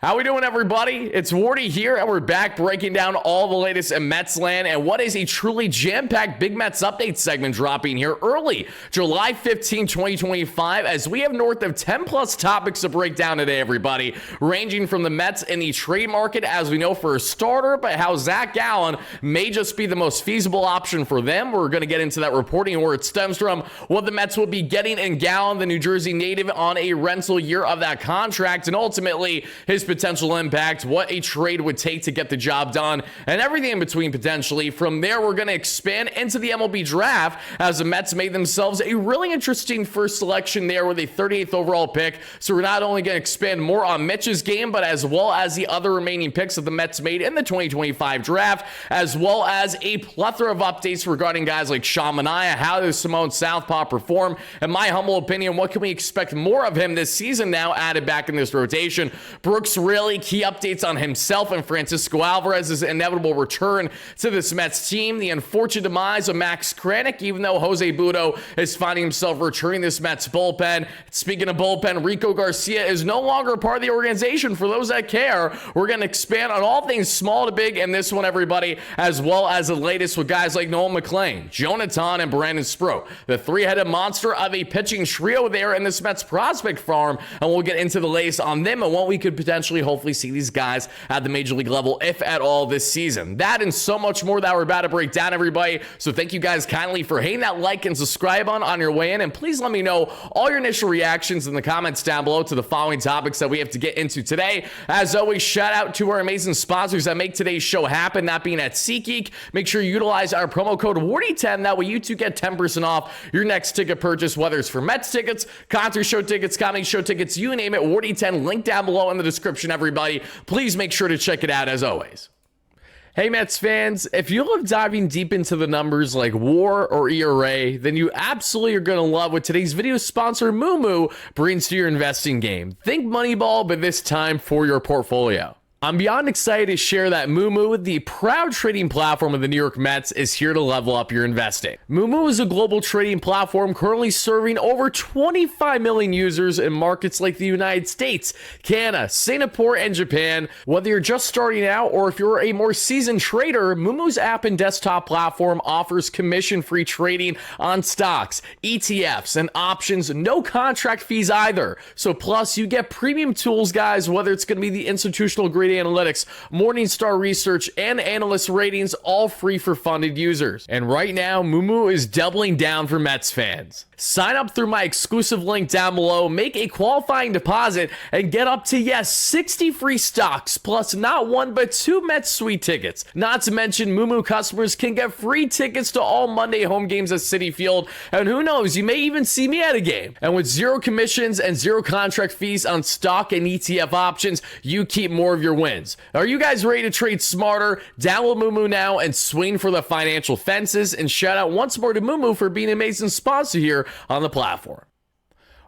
How we doing, everybody? It's Wardy here, and we're back breaking down all the latest in Mets land and what is a truly jam-packed Big Mets update segment dropping here early, July 15, 2025, as we have north of 10-plus topics to break down today, everybody, ranging from the Mets in the trade market, as we know, for a starter, but how Zac Gallen may just be the most feasible option for them. We're going to get into that reporting where it stems from, what the Mets will be getting in Gallen, the New Jersey native, on a rental year of that contract, and ultimately his potential impact, what a trade would take to get the job done, and everything in between potentially. From there, we're going to expand into the MLB draft as the Mets made themselves a really interesting first selection there with a 38th overall pick. So we're not only going to expand more on Mitch's game, but as well as the other remaining picks that the Mets made in the 2025 draft, as well as a plethora of updates regarding guys like Manaea. How does Simone Southpaw perform? In my humble opinion, what can we expect more of him this season now added back in this rotation? Brooks Raley, key updates on himself and Francisco Alvarez's inevitable return to this Mets team. The unfortunate demise of Max Kranick, even though Jose Butto is finding himself returning this Mets bullpen. Speaking of bullpen, Rico Garcia is no longer a part of the organization. For those that care, we're going to expand on all things small to big in this one, everybody, as well as the latest with guys like McLean, Jonathan, and Brandon Sproat, the three-headed monster of a pitching trio there in this Mets prospect farm, and we'll get into the latest on them and what we could potentially hopefully see these guys at the major league level, if at all, this season. That and so much more that we're about to break down, everybody. So thank you guys kindly for hitting that like and subscribe on your way in, and please let me know all your initial reactions in the comments down below to the following topics that we have to get into today. As always, shout out to our amazing sponsors that make today's show happen, that being at SeatGeek. Make sure you utilize our promo code WARDY10, that way you too get 10% off your next ticket purchase, whether it's for Mets tickets, concert show tickets, comedy show tickets, you name it. WARDY10, link down below in the description, everybody. Please make sure to check it out as always. Hey Mets fans, if you love diving deep into the numbers like WAR or ERA, then you absolutely are going to love what today's video sponsor Moomoo brings to your investing game. Think Moneyball, but this time for your portfolio. I'm beyond excited to share that Moomoo, the proud trading platform of the New York Mets, is here to level up your investing. Moomoo is a global trading platform currently serving over 25 million users in markets like the United States, Canada, Singapore, and Japan. Whether you're just starting out or if you're a more seasoned trader, Moomoo's app and desktop platform offers commission-free trading on stocks, ETFs, and options, no contract fees either. So plus, you get premium tools, guys, whether it's going to be the institutional grade analytics, Morningstar research, and analyst ratings, all free for funded users. And right now, Moomoo is doubling down for Mets fans. Sign up through my exclusive link down below, make a qualifying deposit, and get up to, yes, 60 free stocks, plus not one but two Mets Suite tickets. Not to mention, Moomoo customers can get free tickets to all Monday home games at Citi Field, and who knows, you may even see me at a game. And with zero commissions and zero contract fees on stock and ETF options, you keep more of your wins. Are you guys ready to trade smarter? Download Moomoo now and swing for the financial fences. And shout out once more to Moomoo for being an amazing sponsor here on the platform.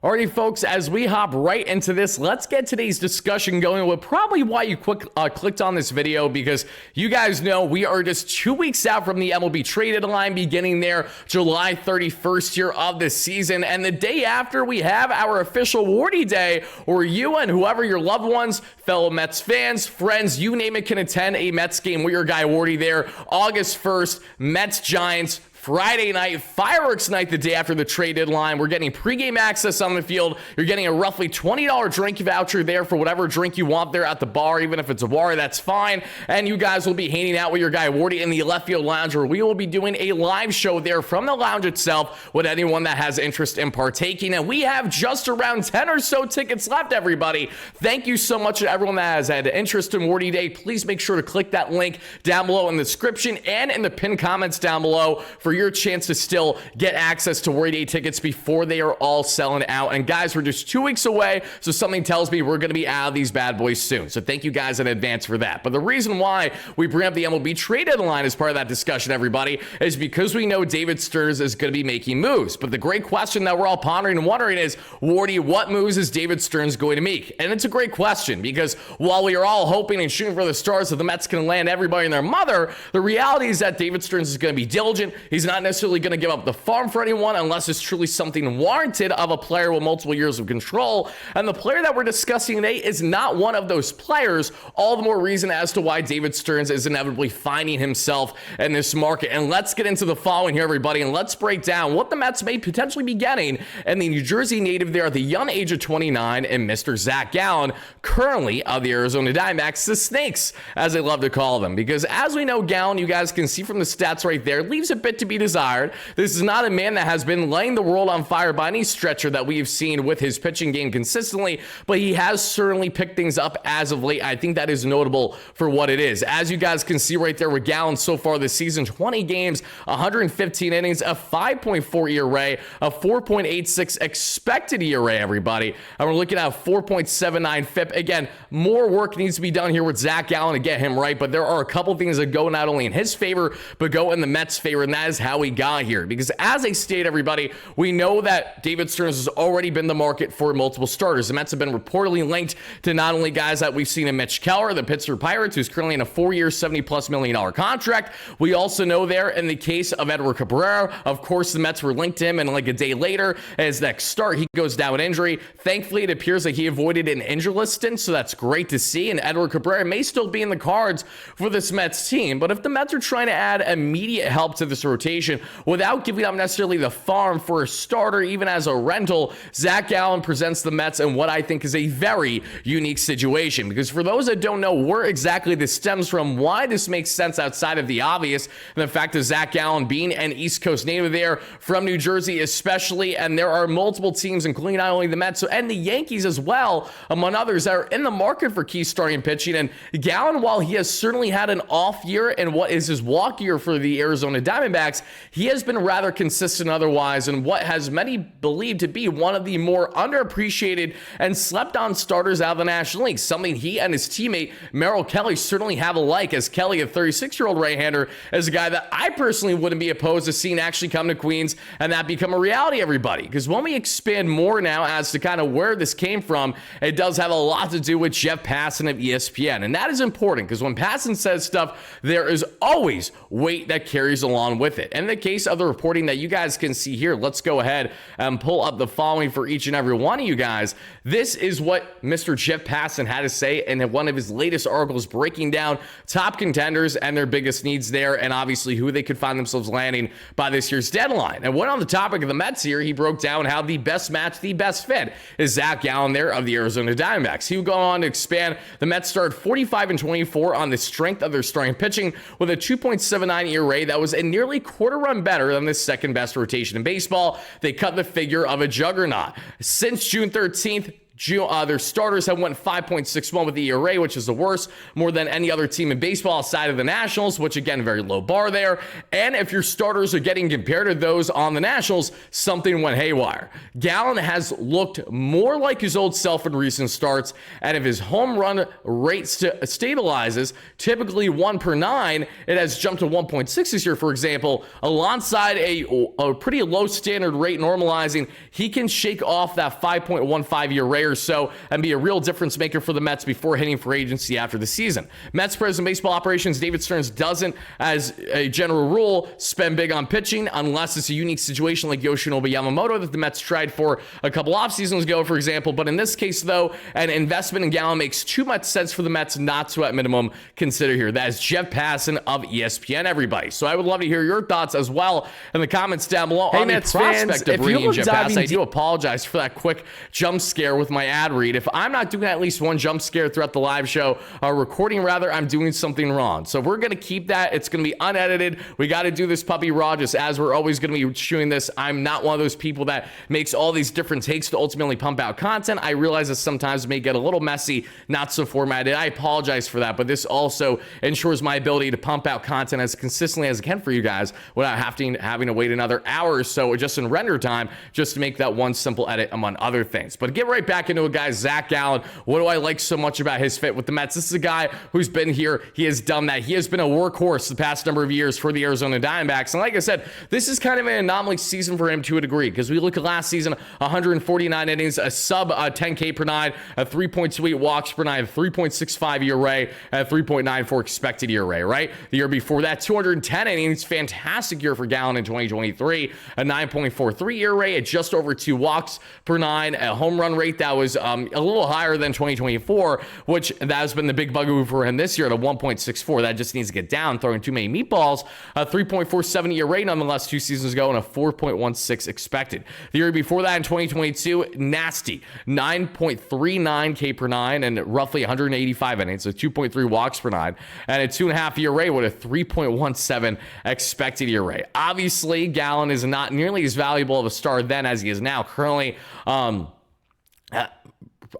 Alrighty, folks, as we hop right into this, let's get today's discussion going with probably why you clicked on this video, because you guys know we are just 2 weeks out from the MLB trade deadline beginning there July 31st here of this season, and the day after we have our official Wardy Day, where you and whoever your loved ones, fellow Mets fans, friends, you name it, can attend a Mets game with your guy Wardy there. August 1st, Mets Giants, Friday night, fireworks night the day after the trade deadline. We're getting pregame access on the field. You're getting a roughly $20 drink voucher there for whatever drink you want there at the bar. Even if it's a bar, that's fine. And you guys will be hanging out with your guy Wardy in the left field lounge, where we will be doing a live show there from the lounge itself with anyone that has interest in partaking. And we have just around 10 or so tickets left, everybody. Thank you so much to everyone that has had interest in Wardy Day. Please make sure to click that link down below in the description and in the pinned comments down below for your chance to still get access to Wardy Day tickets before they are all selling out. And guys, we're just 2 weeks away, so something tells me we're going to be out of these bad boys soon. So thank you guys in advance for that. But the reason why we bring up the MLB trade deadline as part of that discussion, everybody, is because we know David Stearns is going to be making moves. But the great question that we're all pondering and wondering is, Wardy, what moves is David Stearns going to make? And it's a great question, because while we are all hoping and shooting for the stars that the Mets can land everybody and their mother, the reality is that David Stearns is going to be diligent. He's He's not necessarily going to give up the farm for anyone unless it's truly something warranted of a player with multiple years of control. And the player that we're discussing today is not one of those players. All the more reason as to why David Stearns is inevitably finding himself in this market. And let's get into the following here, everybody, and let's break down what the Mets may potentially be getting and the New Jersey native there at the young age of 29 and Mr. Zac Gallen, currently of the Arizona Diamondbacks, the Snakes, as they love to call them. Because as we know, Gallen, you guys can see from the stats right there, leaves a bit to be desired. This is not a man that has been laying the world on fire by any stretcher that we've seen with his pitching game consistently, but he has certainly picked things up as of late. I think that is notable for what it is. As you guys can see right there with Gallen so far this season, 20 games, 115 innings, a 5.4 ERA, a 4.86 expected ERA, everybody. And we're looking at 4.79 FIP. Again, more work needs to be done here with Zac Gallen to get him right, but there are a couple things that go not only in his favor, but go in the Mets' favor, and that is how he got here. Because as I state, everybody, we know that David Stearns has already been the market for multiple starters. The Mets have been reportedly linked to not only guys that we've seen in Mitch Keller, the Pittsburgh Pirates, who's currently in a 4-year, $70+ million contract. We also know there in the case of Edward Cabrera, of course, the Mets were linked to him, and like a day later, his next start, he goes down with injury. Thankfully, it appears that he avoided an injury stint, so that's great to see, and Edward Cabrera may still be in the cards for this Mets team. But if the Mets are trying to add immediate help to this rotation without giving up necessarily the farm for a starter, even as a rental, Zac Gallen presents the Mets in what I think is a very unique situation. Because for those that don't know where exactly this stems from, why this makes sense outside of the obvious, and the fact of Zac Gallen being an East Coast native there from New Jersey especially, and there are multiple teams, including not only the Mets and the Yankees as well, among others, that are in the market for key starting pitching. And Gallen, while he has certainly had an off year in what is his walk year for the Arizona Diamondbacks, he has been rather consistent otherwise, and what has many believed to be one of the more underappreciated and slept on starters out of the National League, something he and his teammate Merrill Kelly certainly have alike, as Kelly, a 36-year-old right-hander, is a guy that I personally wouldn't be opposed to seeing actually come to Queens and that become a reality, everybody. Because when we expand more now as to kind of where this came from, it does have a lot to do with Jeff Passan of ESPN. And that is important because when Passan says stuff, there is always weight that carries along with it. And in the case of the reporting that you guys can see here, let's go ahead and pull up the following for each and every one of you guys. This is what Mr. Jeff Passan had to say in one of his latest articles, breaking down top contenders and their biggest needs there, and obviously who they could find themselves landing by this year's deadline. And when on the topic of the Mets here, he broke down how the best match, the best fit is Zac Gallen there of the Arizona Diamondbacks. He would go on to expand. The Mets started 45-24 on the strength of their starting pitching with a 2.79 ERA that was a nearly quarter run better than the second best rotation in baseball. They cut the figure of a juggernaut. Since June 13th, their starters have went 5.61 with the ERA, which is the worst, more than any other team in baseball outside of the Nationals, which again, very low bar there. And if your starters are getting compared to those on the Nationals, something went haywire. Gallen has looked more like his old self in recent starts, and if his home run rate stabilizes, typically 1 per 9, it has jumped to 1.6 this year, for example, alongside a pretty low standard rate normalizing. He can shake off that 5.15 ERA or so and be a real difference maker for the Mets before hitting free agency after the season. Mets president of baseball operations David Stearns doesn't, as a general rule, spend big on pitching unless it's a unique situation like Yoshinobu Yamamoto that the Mets tried for a couple off seasons ago, for example. But in this case, though, an investment in Gallen makes too much sense for the Mets not to, at minimum, consider here. That is Jeff Passan of ESPN, everybody. So I would love to hear your thoughts as well in the comments down below on the prospect of bringing Jeff Passan. I do apologize for that quick jump scare with my ad read. If I'm not doing at least one jump scare throughout the live show, recording rather, I'm doing something wrong. So we're going to keep that. It's going to be unedited. We got to do this puppy raw just as we're always going to be shooting this. I'm not one of those people that makes all these different takes to ultimately pump out content. I realize that sometimes it may get a little messy, not so formatted. I apologize for that, but this also ensures my ability to pump out content as consistently as I can for you guys without having to wait another hour or so just in render time just to make that one simple edit among other things. But get right back back into a guy, Zac Gallen. What do I like so much about his fit with the Mets? This is a guy who's been here. He has done that. He has been a workhorse the past number of years for the Arizona Diamondbacks. And like I said, this is kind of an anomaly season for him to a degree, because we look at last season, 149 innings, a sub 10K per nine, a 3.28 walks per nine, 3.65 ERA, and a 3.94 expected ERA, right? The year before that, 210 innings, fantastic year for Gallen in 2023, a 9.43 ERA, at just over 2 walks per nine, a home run rate that was a little higher than 2024, which that has been the big bugaboo for him this year at a 1.64. That just needs to get down, throwing too many meatballs. A 3.47 ERA nonetheless 2 seasons ago, and a 4.16 expected. The year before that in 2022, nasty, 9.39 K per nine and roughly 185 innings, so 2.3 walks per nine, and a 2.5 ERA with a 3.17 expected ERA. Obviously, Gallen is not nearly as valuable of a star then as he is now. Currently,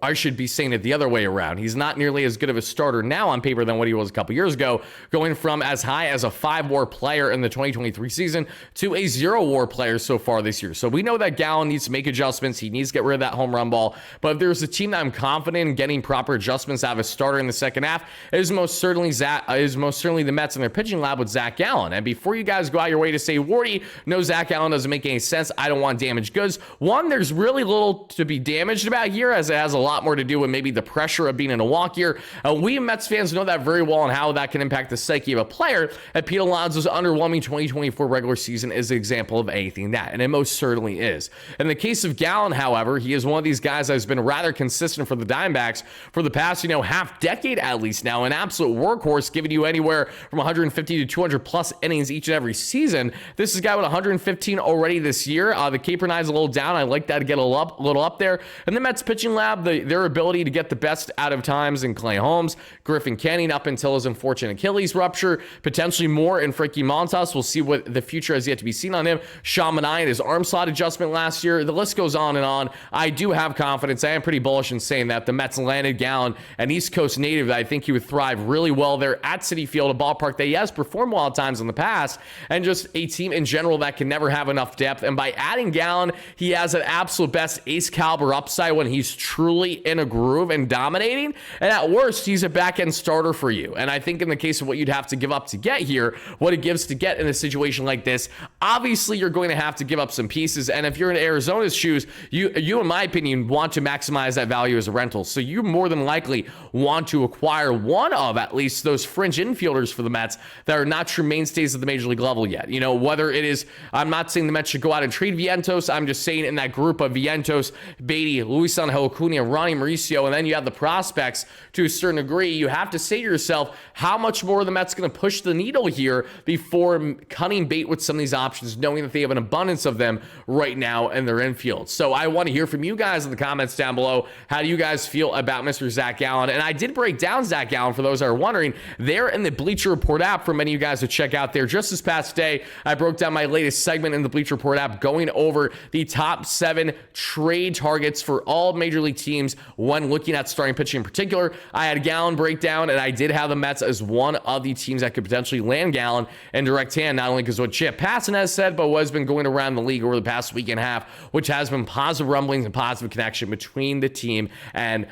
I should be saying it the other way around. He's not nearly as good of a starter now on paper than what he was a couple years ago, going from as high as a 5-WAR player in the 2023 season to a 0-WAR player so far this year. So we know that Gallen needs to make adjustments. He needs to get rid of that home run ball. But if there's a team that I'm confident in getting proper adjustments out of a starter in the second half, it is most certainly the Mets in their pitching lab with Zac Gallen. And before you guys go out your way to say, Wardy, no, Zac Gallen doesn't make any sense, I don't want damaged goods. One, there's really little to be damaged about here, as it has a lot more to do with maybe the pressure of being in a walk year. We Mets fans know that very well, and how that can impact the psyche of a player. And Pete Alonso's underwhelming 2024 regular season is an example of anything that, and it most certainly is. In the case of Gallen, however, he is one of these guys that has been rather consistent for the Diamondbacks for the past, half decade at least now, an absolute workhorse, giving you anywhere from 150 to 200 plus innings each and every season. This is a guy with 115 already this year. The K per nine is a little down. I like that to get a little up there. And the Mets pitching lab, their ability to get the best out of times in Clay Holmes, Griffin Canning up until his unfortunate Achilles rupture, potentially more in Frankie Montas. We'll see what the future has yet to be seen on him. Sean Manaea and his arm slot adjustment last year. The list goes on and on. I do have confidence. I am pretty bullish in saying that the Mets landed Gallen, an East Coast native. I think he would thrive really well there at Citi Field, a ballpark that he has performed well at times in the past, and just a team in general that can never have enough depth. And by adding Gallen, he has an absolute best ace caliber upside when he's truly in a groove and dominating, and at worst he's a back-end starter for you. And I think in the case of what you'd have to give up to get here, what it gives to get in a situation like this, obviously you're going to have to give up some pieces. And if you're in Arizona's shoes, you in my opinion want to maximize that value as a rental, so you more than likely want to acquire one of at least those fringe infielders for the Mets that are not true mainstays at the major league level yet. Whether it is, I'm not saying the Mets should go out and trade Vientos, I'm just saying in that group of Vientos, Beatty, Luis Angel Acuna, Ronnie Mauricio, and then you have the prospects to a certain degree, you have to say to yourself, how much more are the Mets going to push the needle here before cutting bait with some of these options, knowing that they have an abundance of them right now in their infield. So I want to hear from you guys in the comments down below. How do you guys feel about Mr. Zac Gallen? And I did break down Zac Gallen for those that are wondering there in the Bleacher Report app for many of you guys to check out there. Just this past day, I broke down my latest segment in the Bleacher Report app, going over the top 7 trade targets for all major league teams when looking at starting pitching in particular. I had Gallen breakdown, and I did have the Mets as one of the teams that could potentially land Gallen in direct hand, not only because what Chip Passan has said, but what has been going around the league over the past week and a half, which has been positive rumblings and positive connection between the team and,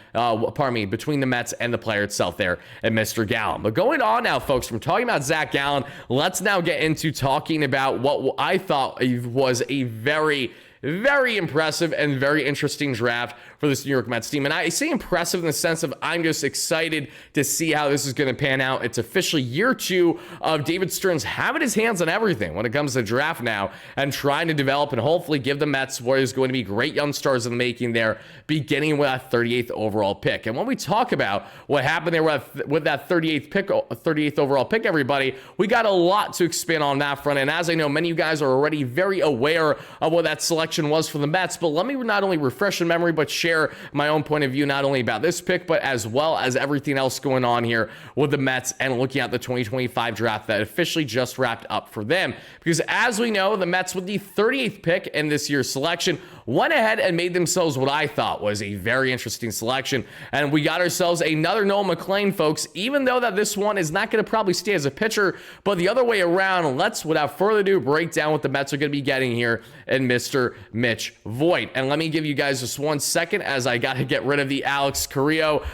between the Mets and the player itself there and Mr. Gallen. But going on now, folks, from talking about Zac Gallen, let's now get into talking about what I thought was a very impressive and very interesting draft for this New York Mets team. And I say impressive in the sense of I'm just excited to see how this is going to pan out. It's officially year 2 of David Stearns having his hands on everything when it comes to draft now and trying to develop and hopefully give the Mets what is going to be great young stars in the making there, beginning with that 38th overall pick. And when we talk about what happened there with that 38th overall pick, everybody, we got a lot to expand on that front. And as I know, many of you guys are already very aware of what that selection was for the Mets, but let me not only refresh your memory, but share my own point of view, not only about this pick, but as well as everything else going on here with the Mets and looking at the 2025 draft that officially just wrapped up for them. Because as we know, the Mets with the 38th pick in this year's selection went ahead and made themselves what I thought was a very interesting selection. And we got ourselves another Noah McLean, folks, even though that this one is not going to probably stay as a pitcher, but the other way around. Let's, without further ado, break down what the Mets are going to be getting here in Mr. Mitch Voit. And let me give you guys just 1 second as I got to get rid of the Alex Carrillo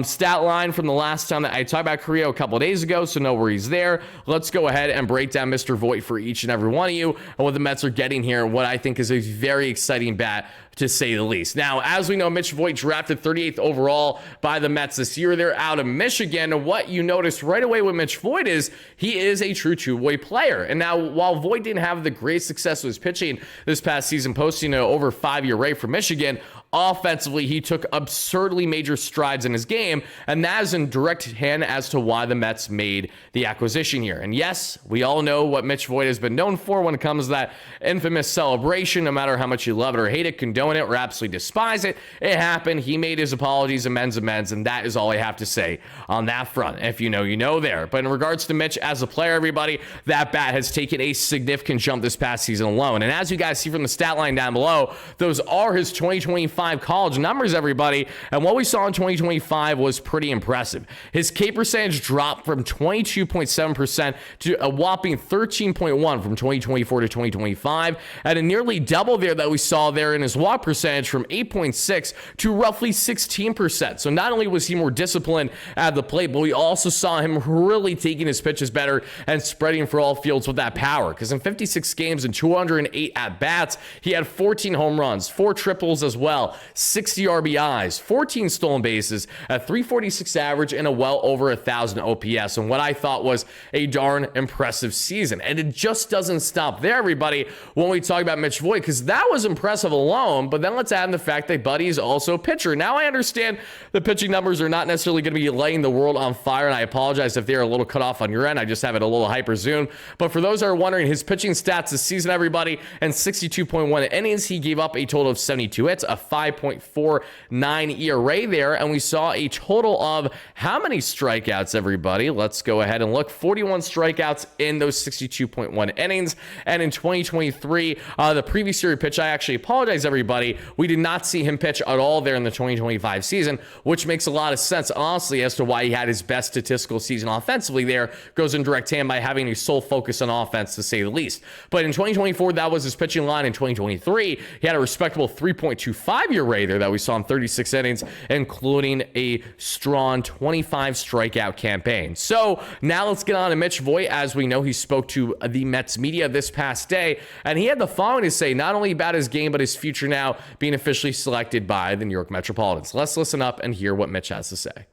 stat line from the last time that I talked about Carrillo a couple of days ago, so no worries there. Let's go ahead and break down Mr. Voit for each and every one of you and what the Mets are getting here, what I think is a very exciting bat, to say the least. Now, as we know, Mitch Voit drafted 38th overall by the Mets this year. They're out of Michigan. And what you notice right away with Mitch Voit is he is a true two-way player. And now, while Voit didn't have the great success with his pitching this past season, posting an over 5-year rate for Michigan, offensively, he took absurdly major strides in his game, and that is in direct hand as to why the Mets made the acquisition here. And yes, we all know what Mitch Voit has been known for when it comes to that infamous celebration. No matter how much you love it or hate it, condone it or absolutely despise it, it happened. He made his apologies, amends, and that is all I have to say on that front. If you know, you know there. But in regards to Mitch as a player, everybody, that bat has taken a significant jump this past season alone. And as you guys see from the stat line down below, those are his 2025 college numbers, everybody. And what we saw in 2025 was pretty impressive. His K percentage dropped from 22.7% to a whopping 13.1 from 2024 to 2025, and a nearly double there that we saw there in his walk percentage from 8.6 to roughly 16%. So not only was he more disciplined at the plate, but we also saw him really taking his pitches better and spreading for all fields with that power. Because in 56 games and 208 at-bats, he had 14 home runs, 4 triples as well, 60 RBIs, 14 stolen bases, a 346 average, and a well over 1,000 OPS. And what I thought was a darn impressive season. And it just doesn't stop there, everybody, when we talk about Mitch Voit, because that was impressive alone. But then let's add in the fact that Buddy is also a pitcher. Now, I understand the pitching numbers are not necessarily going to be lighting the world on fire, and I apologize if they're a little cut off on your end. I just have it a little hyper zoom. But for those that are wondering, his pitching stats this season, everybody, and 62.1 innings, he gave up a total of 72 hits, a 5.49 ERA there, and we saw a total of how many strikeouts, everybody? Let's go ahead and look. 41 strikeouts in those 62.1 innings. And in 2023, the previous year pitch, I actually apologize, everybody, we did not see him pitch at all there in the 2025 season, which makes a lot of sense, honestly, as to why he had his best statistical season offensively there. Goes in direct hand by having a sole focus on offense, to say the least. But in 2024, that was his pitching line. In 2023, he had a respectable 3.25-year rate there that we saw in 36 innings, including a strong 25 strikeout campaign. So now let's get on to Mitch Voit. As we know, he spoke to the Mets media this past day, and he had the following to say, not only about his game, but his future now being officially selected by the New York Metropolitans. Let's listen up and hear what Mitch has to say.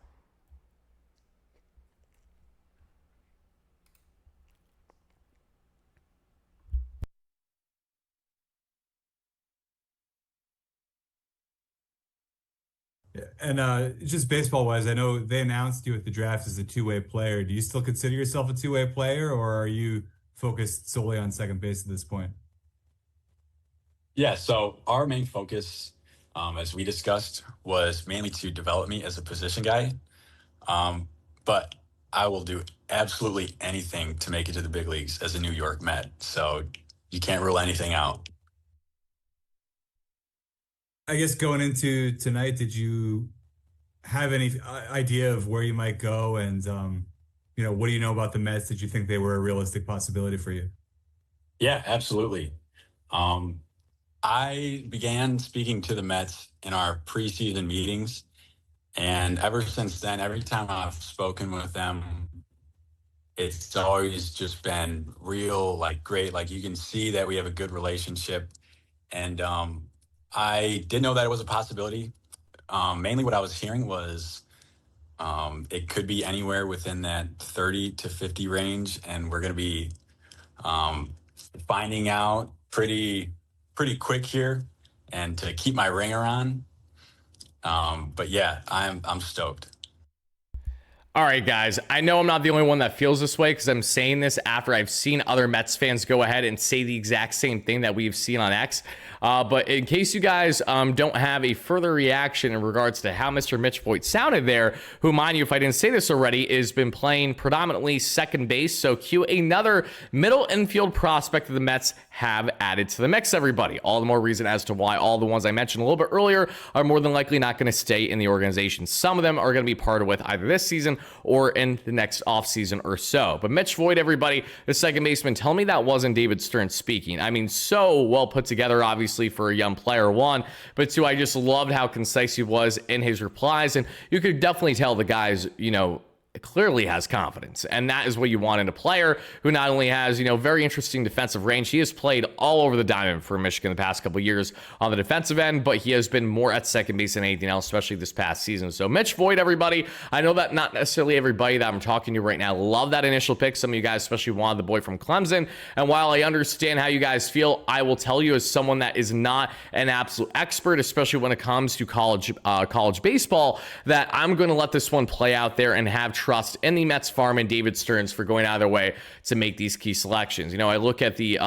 And just baseball wise, I know they announced you at the draft as a two-way player. Do you still consider yourself a two-way player, or are you focused solely on second base at this point? Yeah, so our main focus, as we discussed, was mainly to develop me as a position guy. But I will do absolutely anything to make it to the big leagues as a New York Met. So you can't rule anything out. I guess going into tonight, did you have any idea of where you might go? And, what do you know about the Mets? Did you think they were a realistic possibility for you? Yeah, absolutely. I began speaking to the Mets in our preseason meetings. And ever since then, every time I've spoken with them, it's always just been real, great. Like, you can see that we have a good relationship. And I did know that it was a possibility. Mainly what I was hearing was it could be anywhere within that 30 to 50 range. And we're going to be finding out pretty quick here, and to keep my ringer on. But yeah, I'm stoked. All right, guys, I know I'm not the only one that feels this way because I'm saying this after I've seen other Mets fans go ahead and say the exact same thing that we've seen on X. But in case you guys don't have a further reaction in regards to how Mr. Mitch Voit sounded there, who, mind you, if I didn't say this already, has been playing predominantly second base. So cue another middle infield prospect that the Mets have added to the mix, everybody. All the more reason as to why all the ones I mentioned a little bit earlier are more than likely not going to stay in the organization. Some of them are going to be parted with either this season or in the next offseason or so. But Mitch Voit, everybody, the second baseman, tell me that wasn't David Stern speaking. I mean, so well put together, obviously, for a young player, one. But two, I just loved how concise he was in his replies. And you could definitely tell the guy's, clearly has confidence, and that is what you want in a player who not only has very interesting defensive range. He has played all over the diamond for Michigan the past couple of years on the defensive end, but he has been more at second base than anything else, especially this past season. So Mitch Voit, everybody, I know that not necessarily everybody that I'm talking to right now love that initial pick. Some of you guys especially wanted the boy from Clemson, and while I understand how you guys feel, I will tell you, as someone that is not an absolute expert, especially when it comes to college baseball, that I'm going to let this one play out there and have trust in the Mets farm and David Stearns for going out of their way to make these key selections. I look at the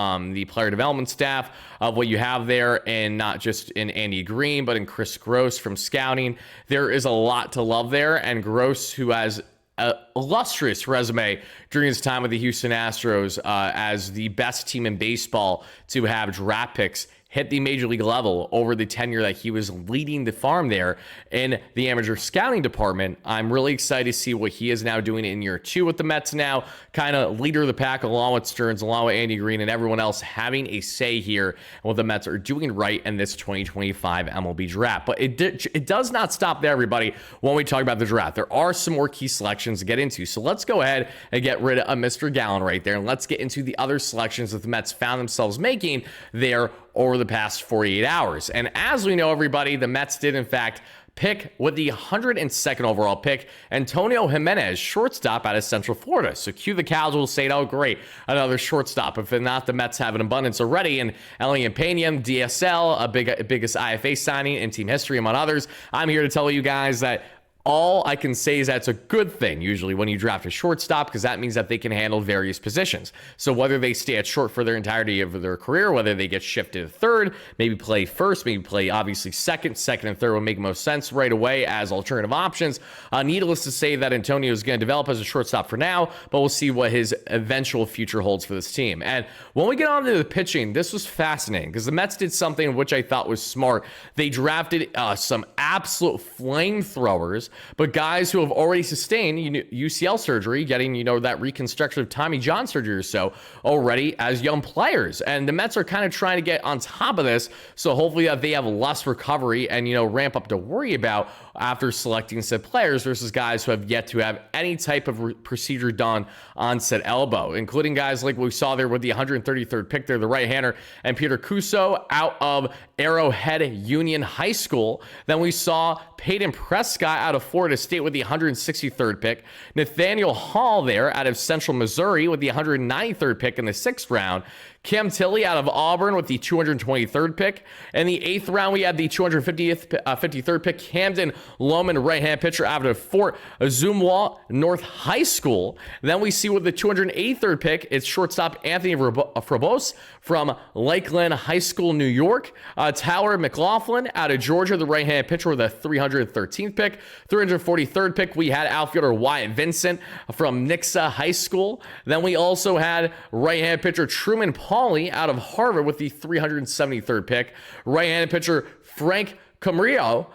player development staff of what you have there, and not just in Andy Green, but in Chris Gross from scouting. There is a lot to love there, and Gross, who has an illustrious resume during his time with the Houston Astros as the best team in baseball to have draft picks hit the major league level over the tenure that he was leading the farm there in the amateur scouting department. I'm really excited to see what he is now doing in year two with the Mets now, kind of leader of the pack along with Stearns, along with Andy Green, and everyone else having a say here and what the Mets are doing right in this 2025 MLB draft. But it does not stop there, everybody, when we talk about the draft. There are some more key selections to get into. So let's go ahead and get rid of Mr. Gallen right there, and let's get into the other selections that the Mets found themselves making there over the past 48 hours. And as we know, everybody, the Mets did, in fact, pick with the 102nd overall pick, Antonio Jimenez, shortstop out of Central Florida. So cue the casuals saying, oh, great, another shortstop. If not, the Mets have an abundance already. And Elian Pena, DSL, biggest IFA signing in team history, among others. I'm here to tell you guys that all I can say is that's a good thing usually when you draft a shortstop, because that means that they can handle various positions. So whether they stay at short for their entirety of their career, whether they get shifted to third, maybe play first, maybe play obviously second and third would make most sense right away as alternative options. Needless to say that Antonio is going to develop as a shortstop for now, but we'll see what his eventual future holds for this team. And when we get on to the pitching, this was fascinating because the Mets did something which I thought was smart. They drafted some absolute flamethrowers, but guys who have already sustained UCL surgery, getting, that reconstruction of Tommy John surgery or so already as young players. And the Mets are kind of trying to get on top of this. So hopefully they have less recovery and, ramp up to worry about after selecting said players versus guys who have yet to have any type of procedure done on said elbow, including guys like we saw there with the 133rd pick there, the right-hander, and Peter Cuso out of Arrowhead Union High School. Then we saw Peyton Prescott out of Florida State with the 163rd pick. Nathaniel Hall there out of Central Missouri with the 193rd pick in the 6th round. Cam Tilley out of Auburn with the 223rd pick. In the 8th round, we had the 253rd pick, Camden Loman, right-hand pitcher out of Fort Azumwalt North High School. Then we see with the 283rd pick, it's shortstop Anthony Frobos from Lakeland High School, New York. Tyler McLaughlin out of Georgia, the right-hand pitcher with the 313th pick. 343rd pick, we had outfielder Wyatt Vincent from Nixa High School. Then we also had right-hand pitcher Truman Pauly out of Harvard with the 373rd pick. Right-handed pitcher Frank Camarillo,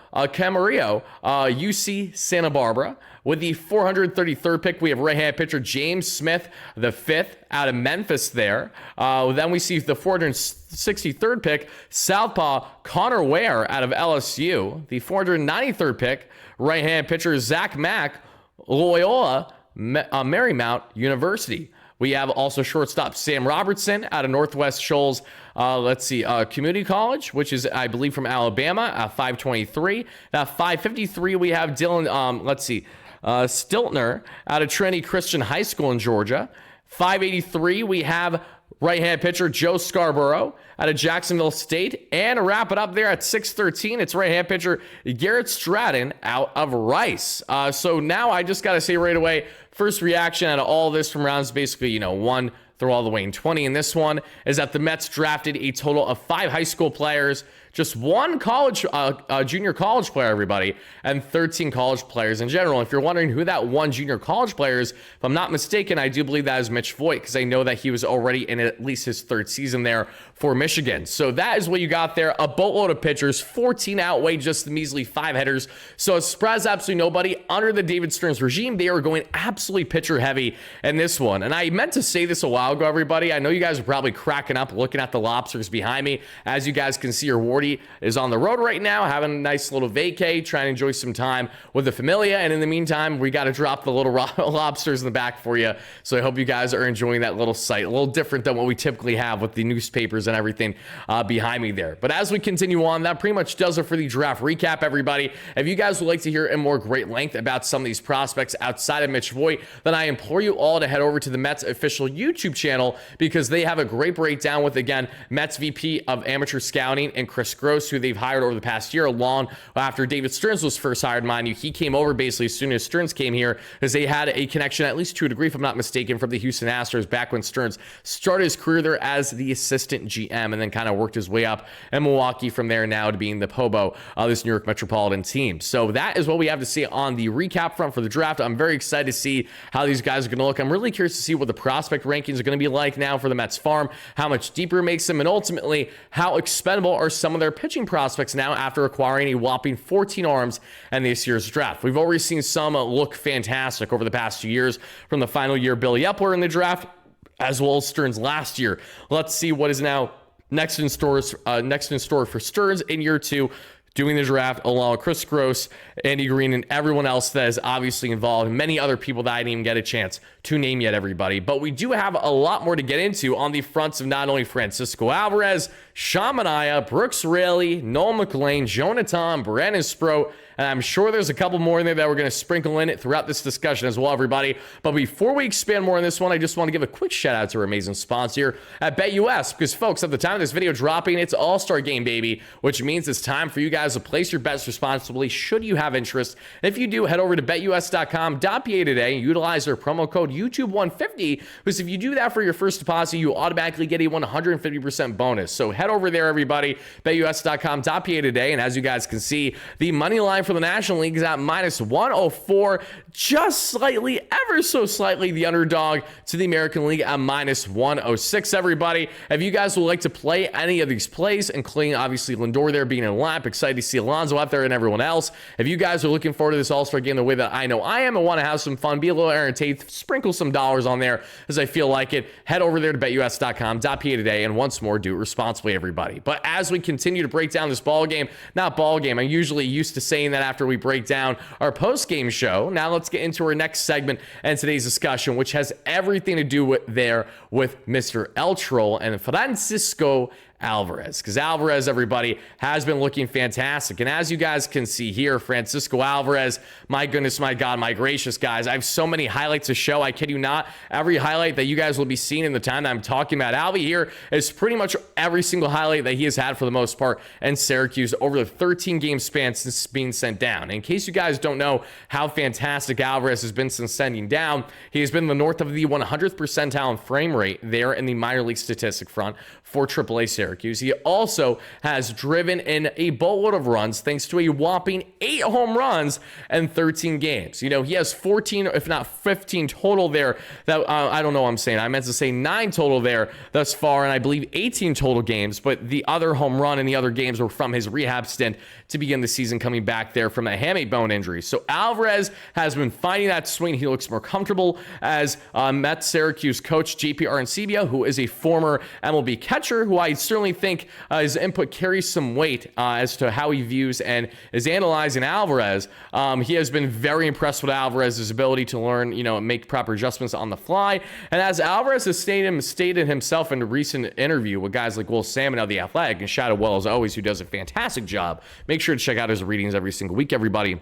UC Santa Barbara. With the 433rd pick, we have right-hand pitcher James Smith, the 5th, out of Memphis there. Then we see the 463rd pick, southpaw Connor Ware out of LSU. The 493rd pick, right-hand pitcher Zach Mack, Loyola Marymount University. We have also shortstop Sam Robertson out of Northwest Shoals, Community College, which is, I believe, from Alabama, 523. Now, 553, we have Dylan, Stiltner out of Trinity Christian High School in Georgia. 583, we have right-hand pitcher Joe Scarborough out of Jacksonville State. And wrap it up there at 6'13", it's right-hand pitcher Garrett Stratton out of Rice. So now I just got to say right away, first reaction out of all this from rounds basically, 1 through all the way in 20 in this one is that the Mets drafted a total of 5 high school players, just 1 junior college player, everybody, and 13 college players in general. If you're wondering who that 1 junior college player is, if I'm not mistaken, I do believe that is Mitch Voit, because I know that he was already in at least his 3rd season there for Michigan. So that is what you got there. A boatload of pitchers, 14 outweigh just the measly 5 hitters. So it surprised absolutely nobody. Under the David Stearns regime, they are going absolutely pitcher heavy in this one. And I meant to say this a while ago, everybody. I know you guys are probably cracking up looking at the lobsters behind me. As you guys can see, your Wardy is on the road right now, having a nice little vacay, trying to enjoy some time with the familia. And in the meantime, we got to drop the little lobsters in the back for you. So I hope you guys are enjoying that little sight. A little different than what we typically have with the newspapers and everything behind me there. But as we continue on, that pretty much does it for the draft recap, everybody. If you guys would like to hear in more great length about some of these prospects outside of Mitch Voit, then I implore you all to head over to the Mets official YouTube channel, because they have a great breakdown with, again, Mets VP of Amateur Scouting and Chris Gross, who they've hired over the past year, long after David Stearns was first hired, mind you. He came over basically as soon as Stearns came here, because they had a connection, at least to a degree, if I'm not mistaken, from the Houston Astros back when Stearns started his career there as the assistant GM, and then kind of worked his way up in Milwaukee from there now to being the Pobo of this New York Metropolitan team. So that is what we have to see on the recap front for the draft. I'm very excited to see how these guys are going to look. I'm really curious to see what the prospect rankings are going to be like now for the Mets farm, how much deeper it makes them, and ultimately how expendable are some of their pitching prospects now after acquiring a whopping 14 arms in this year's draft. We've already seen some look fantastic over the past 2 years, from the final year Billy Epler in the draft, as well as Stearns last year. Let's see what is now next in store for Stearns in year 2, doing the draft along with Chris Gross, Andy Green, and everyone else that is obviously involved, and many other people that I didn't even get a chance to name yet, everybody. But we do have a lot more to get into on the fronts of not only Francisco Alvarez, Sean Manaea, Brooks Raley, Noel McLean, Jonathan, Brandon Sproat, and I'm sure there's a couple more in there that we're going to sprinkle in it throughout this discussion as well, everybody. But before we expand more on this one, I just want to give a quick shout out to our amazing sponsor here at BetUS, because folks, at the time of this video dropping, it's All-Star Game, baby, which means it's time for you guys to place your bets responsibly should you have interest. And if you do, head over to betus.com.pa today and utilize their promo code YouTube150, because if you do that for your first deposit, you automatically get a 150% bonus. So head over there, everybody, betus.com.pa today. And as you guys can see, the money line for the National League is at minus 104, just slightly, ever so slightly, the underdog to the American League at minus 106, everybody. If you guys would like to play any of these plays, including obviously Lindor there being in lap, excited to see Alonso out there and everyone else. If you guys are looking forward to this All-Star game the way that I know I am and want to have some fun, be a little entertained, sprinkle some dollars on there as I feel like it, head over there to betus.com.pa today, and once more, do it responsibly, everybody. But as we continue to break down this I'm usually used to saying that after we break down our post-game show. Now let's get into our next segment and today's discussion, which has everything to do with Mr. El Troll and Francisco Alvarez, because Alvarez, everybody, has been looking fantastic. And as you guys can see here, Francisco Alvarez, my goodness, my God, my gracious, guys, I have so many highlights to show. I kid you not. Every highlight that you guys will be seeing in the time that I'm talking about Alvy here is pretty much every single highlight that he has had for the most part in Syracuse over the 13-game span since being sent down. In case you guys don't know how fantastic Alvarez has been since sending down, he has been the north of the 100th percentile in frame rate there in the minor league statistic front for AAA Syracuse. He also has driven in a boatload of runs thanks to a whopping 8 home runs in 13 games. You know, he has 14, if not 15 total there. That I don't know what I'm saying. I meant to say 9 total there thus far, and I believe 18 total games, but the other home run in the other games were from his rehab stint to begin the season, coming back there from a hamate bone injury. So Alvarez has been finding that swing. He looks more comfortable as Mets Syracuse coach JP Arancibia, who is a former MLB catcher, who I certainly think his input carries some weight as to how he views and is analyzing Alvarez. He has been very impressed with Alvarez's ability to learn, make proper adjustments on the fly. And as Alvarez has stated himself in a recent interview with guys like Will Salmon of The Athletic, and Shadow Well, as always, who does a fantastic job. Make sure to check out his readings every single week, everybody.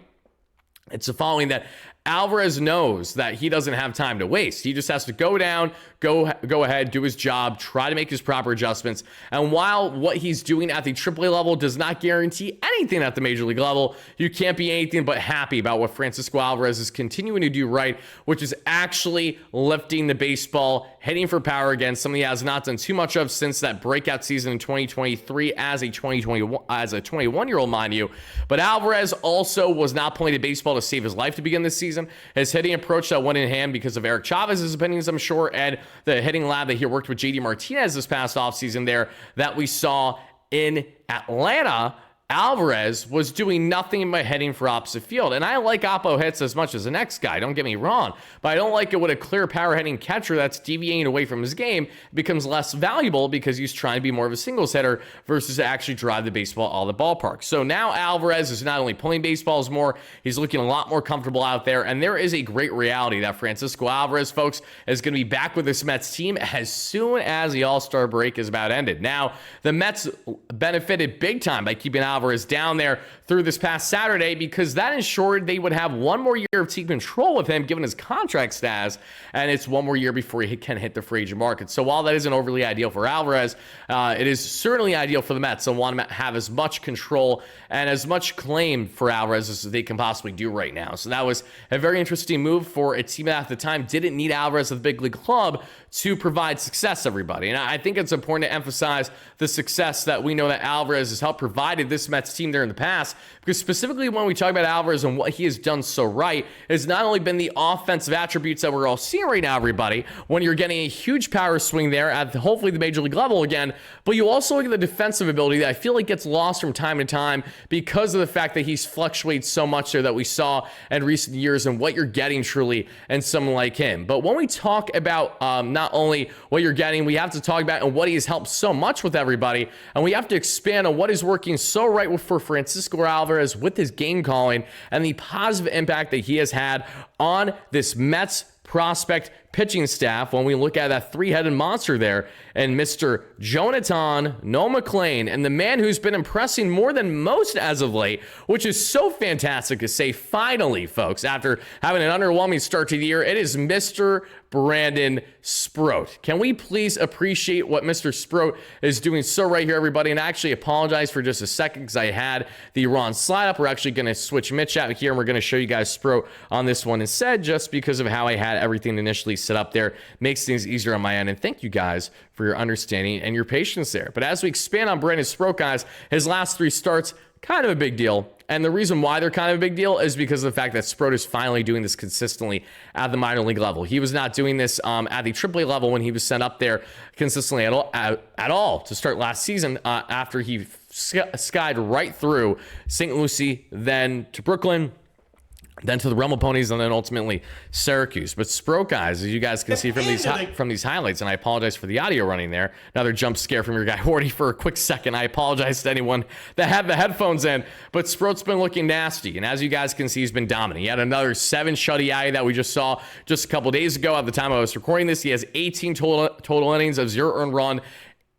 It's the following that Alvarez knows that he doesn't have time to waste. He just has to go down, go ahead, do his job, try to make his proper adjustments. And while what he's doing at the AAA level does not guarantee anything at the major league level, you can't be anything but happy about what Francisco Alvarez is continuing to do right, which is actually lifting the baseball, hitting for power again, something he has not done too much of since that breakout season in 2023 as a 21-year-old, mind you. But Alvarez also was not playing the baseball to save his life to begin this season. His hitting approach that went in hand because of Eric Chavez's opinions, I'm sure, and the hitting lab that he worked with JD Martinez this past offseason there that we saw in Atlanta. Alvarez was doing nothing but heading for opposite field. And I like oppo hits as much as the next guy, don't get me wrong, but I don't like it when a clear power hitting catcher that's deviating away from his game becomes less valuable because he's trying to be more of a singles hitter versus actually drive the baseball out of the ballpark. So now Alvarez is not only pulling baseballs more, he's looking a lot more comfortable out there. And there is a great reality that Francisco Alvarez, folks, is going to be back with this Mets team as soon as the All-Star break is about ended. Now, the Mets benefited big time by keeping Alvarez down there through this past Saturday because that ensured they would have one more year of team control with him given his contract status, and it's one more year before he can hit the free agent market. So while that isn't overly ideal for Alvarez, it is certainly ideal for the Mets and want to have as much control and as much claim for Alvarez as they can possibly do right now. So that was a very interesting move for a team that at the time didn't need Alvarez at the big league club to provide success, everybody. And I think it's important to emphasize the success that we know that Alvarez has helped provided this Mets team there in the past, because specifically when we talk about Alvarez and what he has done so right, it's not only been the offensive attributes that we're all seeing right now, everybody, when you're getting a huge power swing there at hopefully the major league level again, but you also look at the defensive ability that I feel like gets lost from time to time because of the fact that he's fluctuated so much there that we saw in recent years and what you're getting truly in someone like him. But when we talk about not only what you're getting, we have to talk about and what he has helped so much with everybody, and we have to expand on what is working so right for Francisco Alvarez with his game calling and the positive impact that he has had on this Mets prospect pitching staff when we look at that three-headed monster there and Mr. Jonathan No McLean, and the man who's been impressing more than most as of late, which is so fantastic to say finally, folks, after having an underwhelming start to the year, it is Mr. Brandon Sproat. Can we please appreciate what Mr. Sproat is doing so right here, everybody? And I actually apologize for just a second because I had the wrong slide up. We're actually going to switch Mitch out here, and we're going to show you guys Sproat on this one instead, just because of how I had everything initially set up there. Makes things easier on my end, and thank you guys for your understanding and your patience there. But as we expand on Brandon Sproat, guys, his last three starts, kind of a big deal. And the reason why they're kind of a big deal is because of the fact that Sproat is finally doing this consistently at the minor league level. He was not doing this at the AAA level when he was sent up there consistently at all to start last season after he skied right through St. Lucie, then to Brooklyn, then to the Rumble Ponies, and then ultimately Syracuse. But Sproat, guys, as you guys can see from these highlights, and I apologize for the audio running there. Another jump scare from your guy Wardy for a quick second. I apologize to anyone that had the headphones in. But Sproat's been looking nasty, and as you guys can see, he's been dominant. He had another 7 shutty that we just saw just a couple days ago. At the time I was recording this, he has 18 total innings of 0 earned run,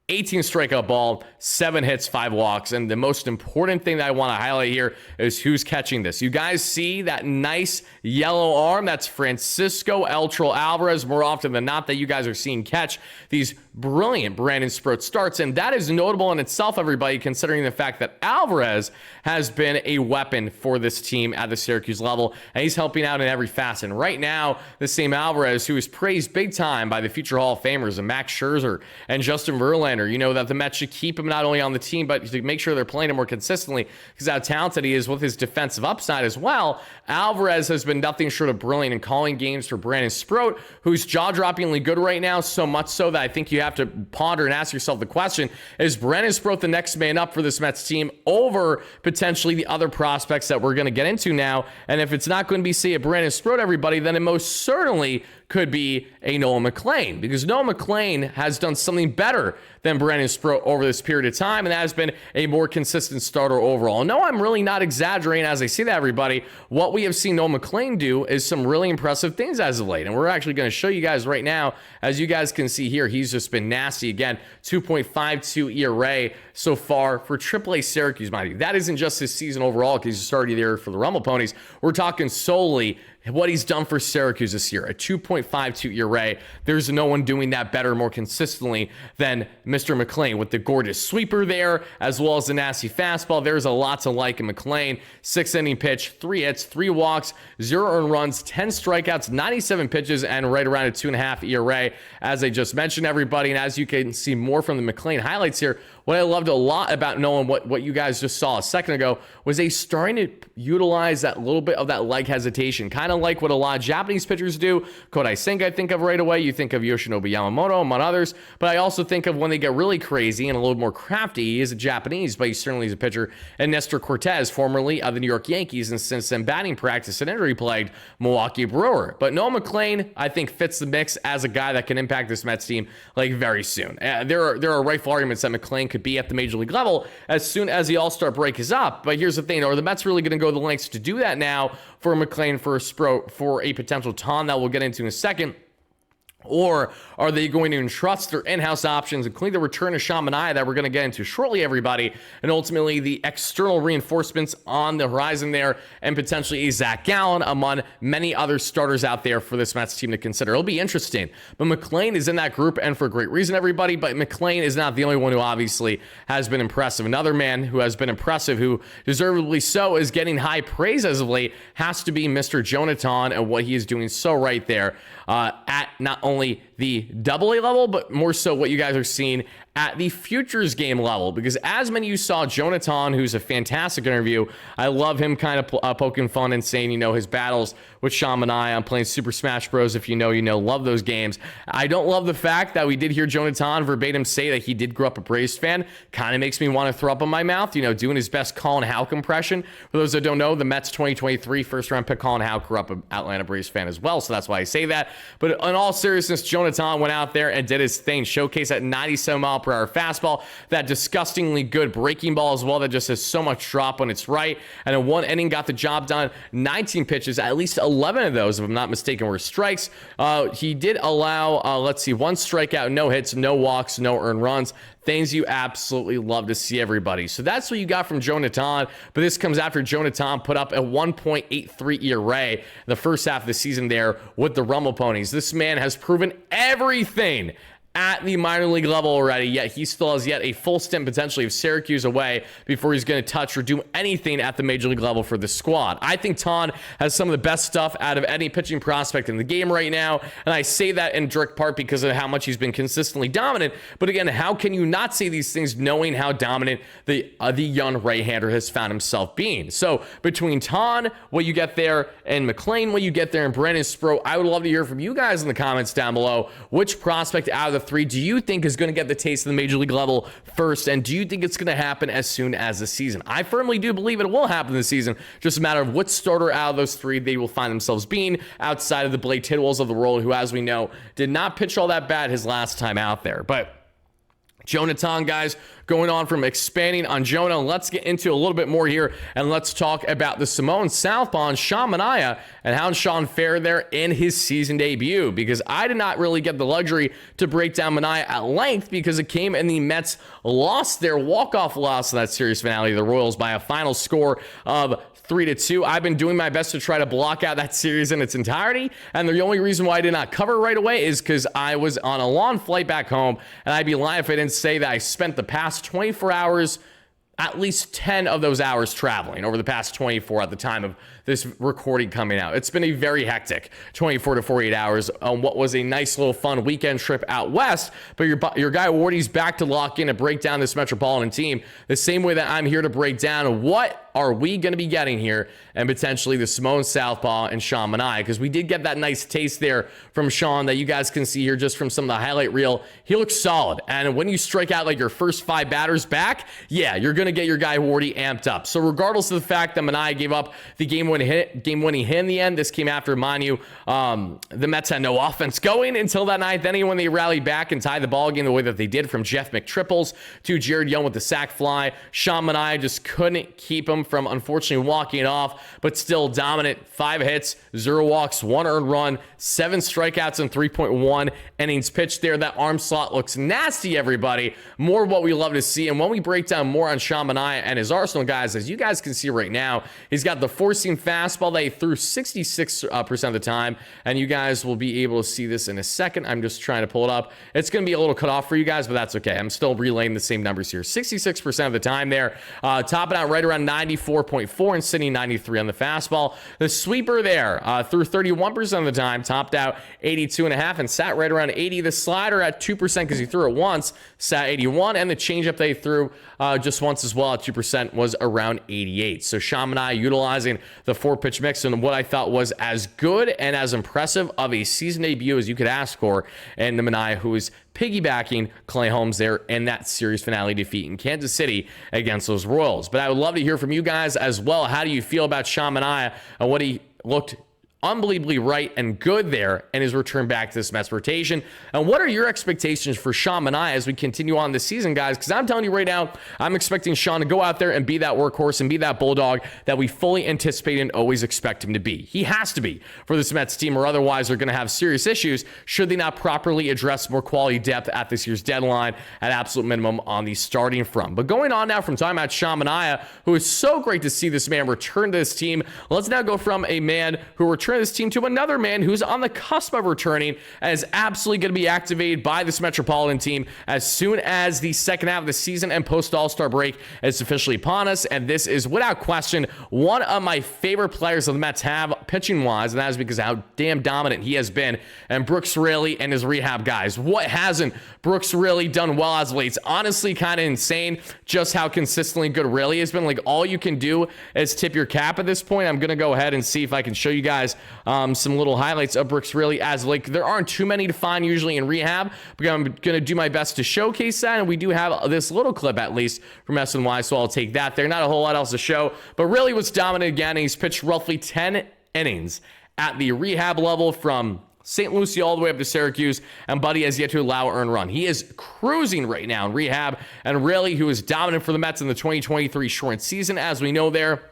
18 strikeout ball, 7 hits, 5 walks. And the most important thing that I want to highlight here is who's catching this. You guys see that nice yellow arm? That's Francisco Alvarez, more often than not, that you guys are seeing catch these brilliant Brandon Sproat starts. And that is notable in itself, everybody, considering the fact that Alvarez has been a weapon for this team at the Syracuse level, and he's helping out in every facet. And right now, the same Alvarez, who is praised big time by the future Hall of Famers and Max Scherzer and Justin Verlander, you know that the Mets should keep him not only on the team, but to make sure they're playing him more consistently because how talented he is with his defensive upside as well. Alvarez has been nothing short of brilliant in calling games for Brandon Sproat, who's jaw-droppingly good right now, so much so that I think you have to ponder and ask yourself the question, is Brandon Sproat the next man up for this Mets team over potentially the other prospects that we're going to get into now? And if it's not going to be, say, a Brandon Sproat, everybody, then it most certainly could be a Noah McLean, because Noah McLean has done something better than Brandon Sproat over this period of time, and that has been a more consistent starter overall. No, I'm really not exaggerating as I say that, everybody. What we have seen Noah McLean do is some really impressive things as of late, and we're actually going to show you guys right now. As you guys can see here, he's just been nasty again. 2.52 ERA so far for AAA Syracuse, mind you. That isn't just his season overall because he started there for the Rumble Ponies. We're talking solely what he's done for Syracuse this year, a 2.52 ERA. There's no one doing that better, more consistently than Mr. McLean with the gorgeous sweeper there, as well as the nasty fastball. There's a lot to like in McLean. 6-inning pitch, 3 hits, 3 walks, 0 earned runs, 10 strikeouts, 97 pitches, and right around a 2.5 ERA, as I just mentioned, everybody. And as you can see more from the McLean highlights here, what I loved a lot about Nolan, what you guys just saw a second ago, was they starting to utilize that little bit of that leg hesitation, kind of like what a lot of Japanese pitchers do. Kodai Senga, I think of right away. You think of Yoshinobu Yamamoto, among others. But I also think of when they get really crazy and a little more crafty. He is a Japanese, but he certainly is a pitcher. And Nestor Cortez, formerly of the New York Yankees, and since then batting practice and injury-plagued Milwaukee Brewer. But Nolan McLean, I think, fits the mix as a guy that can impact this Mets team like very soon. There are rightful arguments that McLean could be at the major league level as soon as the All-Star break is up. But here's the thing, are the Mets really going to go the lengths to do that now for McLean, for a Sproat, for a potential Tong that we'll get into in a second? Or are they going to entrust their in-house options, including the return of Sean Manaea that we're going to get into shortly, everybody, and ultimately the external reinforcements on the horizon there, and potentially a Zac Gallen among many other starters out there for this Mets team to consider? It'll be interesting. But McLean is in that group, and for great reason, everybody. But McLean is not the only one who obviously has been impressive. Another man who has been impressive, who deservedly so is getting high praise as of late, has to be Mr. Jonathan and what he is doing so right there at not only the AA level, but more so what you guys are seeing at the futures game level. Because as many of you saw, Jonathan, who's a fantastic interview, I love him kind of poking fun and saying, you know, his battles with Sean Manaea on playing Super Smash Bros. If you know, love those games. I don't love the fact that we did hear Jonathan verbatim say that he did grow up a Braves fan. Kind of makes me want to throw up in my mouth, you know, doing his best Colin Houck impression. For those that don't know, the Mets 2023 first round pick Colin Houck grew up an Atlanta Braves fan as well, so that's why I say that. But in all seriousness, Jonathan went out there and did his thing, showcase that 97-mile-per-hour fastball, that disgustingly good breaking ball as well that just has so much drop when it's right, and in one inning got the job done. 19 pitches, at least 11 of those, if I'm not mistaken, were strikes. He did allow, 1 strikeout, no hits, no walks, no earned runs. Things you absolutely love to see, everybody. So that's what you got from Jonathan. But this comes after Jonathan put up a 1.83 ERA the first half of the season there with the Rumble Ponies. This man has proven everything at the minor league level already, yet he still has yet a full stint potentially of Syracuse away before he's going to touch or do anything at the major league level for the squad. I think Tong has some of the best stuff out of any pitching prospect in the game right now, and I say that in direct part because of how much he's been consistently dominant. But again, how can you not say these things knowing how dominant the young right-hander has found himself being? So between Tong, what you get there, and McLean, what you get there, and Brandon Sproat, I would love to hear from you guys in the comments down below. Which prospect out of the 3 do you think is going to get the taste of the major league level first, and do you think it's going to happen as soon as the season? I firmly do believe it will happen this season, just a matter of what starter out of those 3 they will find themselves being, outside of the Blake Tidwells of the world, who, as we know, did not pitch all that bad his last time out there. But Jonathan, guys, going on from expanding on Jonah, let's get into a little bit more here, and let's talk about the Samoan Southpaw, Sean Manaea, and how Sean fared there in his season debut, because I did not really get the luxury to break down Manaea at length, because it came in the Mets lost their walk-off loss in that series finale of the Royals by a final score of 3-2. I've been doing my best to try to block out that series in its entirety, and the only reason why I did not cover right away is because I was on a long flight back home, and I'd be lying if I didn't say that I spent the past 24 hours, at least 10 of those hours traveling over the past 24 at the time of this recording coming out. It's been a very hectic 24 to 48 hours on what was a nice little fun weekend trip out west, but your guy Wardy's back to lock in and break down this Metropolitan team the same way that I'm here to break down what are we going to be getting here, and potentially the Samoan Southpaw and Sean Manaea, because we did get that nice taste there from Sean that you guys can see here just from some of the highlight reel. He looks solid, and when you strike out like your first 5 batters back, yeah, you're going to get your guy Wardy amped up. So regardless of the fact that Manaea gave up the game-winning hit in the end, this came after, mind you, the Mets had no offense going until that 9th inning when they rallied back and tied the ball game the way that they did, from Jeff McTriples to Jared Young with the sac fly. Sean Manaea just couldn't keep him from unfortunately walking it off, but still dominant. 5 hits, 0 walks, 1 earned run, 7 strikeouts, and 3.1 innings pitched there. That arm slot looks nasty, everybody. More of what we love to see. And when we break down more on Sean Manaea and his arsenal, guys, as you guys can see right now, he's got the 4-seam fastball that he threw 66% of the time. And you guys will be able to see this in a second. I'm just trying to pull it up. It's going to be a little cut off for you guys, but that's okay. I'm still relaying the same numbers here. 66% of the time there, topping out right around 94.4 and sitting 93 on the fastball. The sweeper there threw 31% of the time, topped out 82.5 and sat right around 80. The slider at 2% because he threw it once, sat 81, and the changeup they threw just once as well at 2% was around 88. So Sean Manaea utilizing the 4-pitch mix and what I thought was as good and as impressive of a season debut as you could ask for, and the Manaea who is piggybacking Clay Holmes there in that series finale defeat in Kansas City against those Royals. But I would love to hear from you guys as well. How do you feel about Sean Manaea and what he looked unbelievably right and good there in his return back to this Mets rotation? And what are your expectations for Sean Manaea as we continue on this season, guys? Because I'm telling you right now, I'm expecting Sean to go out there and be that workhorse and be that bulldog that we fully anticipate and always expect him to be. He has to be for this Mets team, or otherwise they're going to have serious issues should they not properly address more quality depth at this year's deadline at absolute minimum on the starting front. But going on now from talking about Sean Manaea, who is so great to see this man return to this team, let's now go from a man who returned this team to another man who's on the cusp of returning and is absolutely going to be activated by this Metropolitan team as soon as the second half of the season and post All-Star break is officially upon us. And this is without question one of my favorite players that the Mets have pitching wise, and that is because of how damn dominant he has been. And Brooks Raley and his rehab guys. What hasn't Brooks Raley done well as of late? It's honestly kind of insane just how consistently good Raley has been. Like, all you can do is tip your cap at this point. I'm going to go ahead and see if I can show you guys some little highlights of Brooks Raley as like there aren't too many to find usually in rehab, but I'm going to do my best to showcase that. And we do have this little clip at least from SNY, so I'll take that there. Not a whole lot else to show, but really was dominant again. He's pitched roughly 10 innings at the rehab level from St. Lucie all the way up to Syracuse, and Buddy has yet to allow an earned run. He is cruising right now in rehab, and Raley, who is dominant for the Mets in the 2023 short season, as we know there,